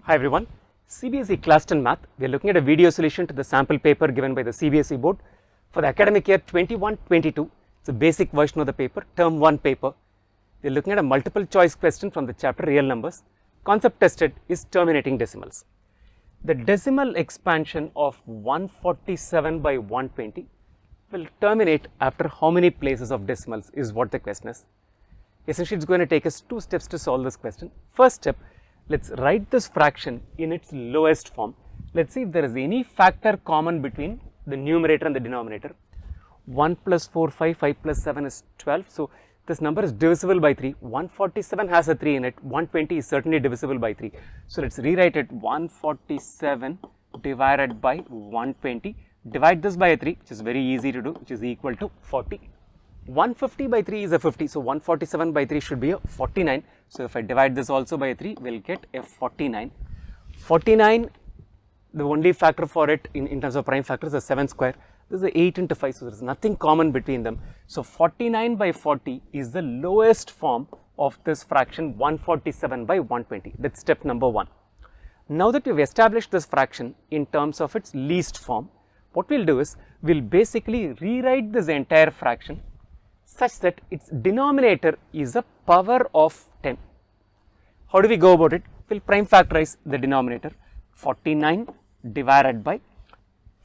Hi everyone, CBSE Class 10 Math. We are looking at a video solution to the sample paper given by the CBSE Board for the academic year 21-22. It's a basic version of the paper, term 1 paper. We are looking at a multiple choice question from the chapter real numbers. Concept tested is terminating decimals. The decimal expansion of 147 by 120 will terminate after how many places of decimals is what the question is. Essentially, it's going to take us 2 steps to solve this question. First step, let's write this fraction in its lowest form. Let's see if there is any factor common between the numerator and the denominator. 1 plus 4, 5, 5 plus 7 is 12. So, this number is divisible by 3. 147 has a 3 in it. 120 is certainly divisible by 3. So, let's rewrite it 147 divided by 120. Divide this by a 3, which is very easy to do, which is equal to 40. 150 by 3 is a 50, so 147 by 3 should be a 49. So, if I divide this also by a 3, we will get a 49. 49, the only factor for it in terms of prime factors is 7 square. This is 8 into 5, so there is nothing common between them. So, 49 by 40 is the lowest form of this fraction 147 by 120. That's step number 1. Now that we have established this fraction in terms of its least form, what we will do is, we will basically rewrite this entire fraction such that its denominator is a power of 10. How do we go about it? We will prime factorize the denominator. 49 divided by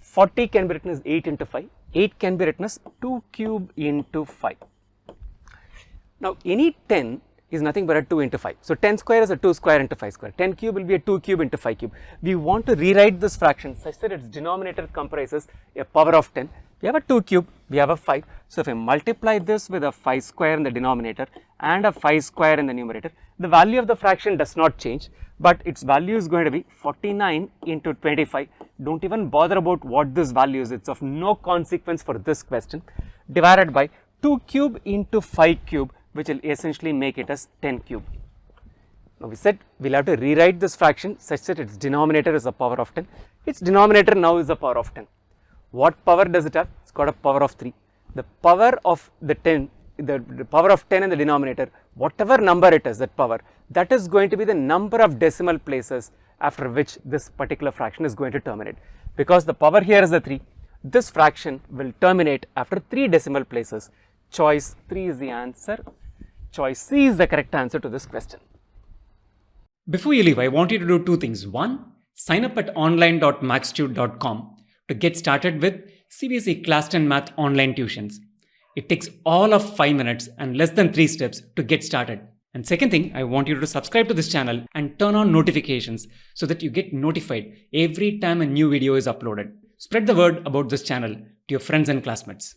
40 can be written as 8 into 5. 8 can be written as 2 cube into 5. Now, any 10 is nothing but a 2 into 5. So, 10 square is a 2 square into 5 square. 10 cube will be a 2 cube into 5 cube. We want to rewrite this fraction such that its denominator comprises a power of 10. We have a 2 cube, we have a 5. So, if I multiply this with a 5 square in the denominator and a 5 square in the numerator, the value of the fraction does not change, but its value is going to be 49 into 25. Don't even bother about what this value is, it's of no consequence for this question, divided by 2 cube into 5 cube, which will essentially make it as 10 cube. Now, we said we will have to rewrite this fraction such that its denominator is a power of 10. Its denominator now is a power of 10. What power does it have? It's got a power of 3. The power of the 10, the power of 10 in the denominator, whatever number it is, that power, that is going to be the number of decimal places after which this particular fraction is going to terminate. Because the power here is the 3, this fraction will terminate after 3 decimal places. Choice 3 is the answer. Choice C is the correct answer to this question. Before you leave, I want you to do 2 things. 1, sign up at online.maxtute.com to get started with CBSE Class 10 Math online tuitions. It takes all of 5 minutes and less than 3 steps to get started. And second thing, I want you to subscribe to this channel and turn on notifications so that you get notified every time a new video is uploaded. Spread the word about this channel to your friends and classmates.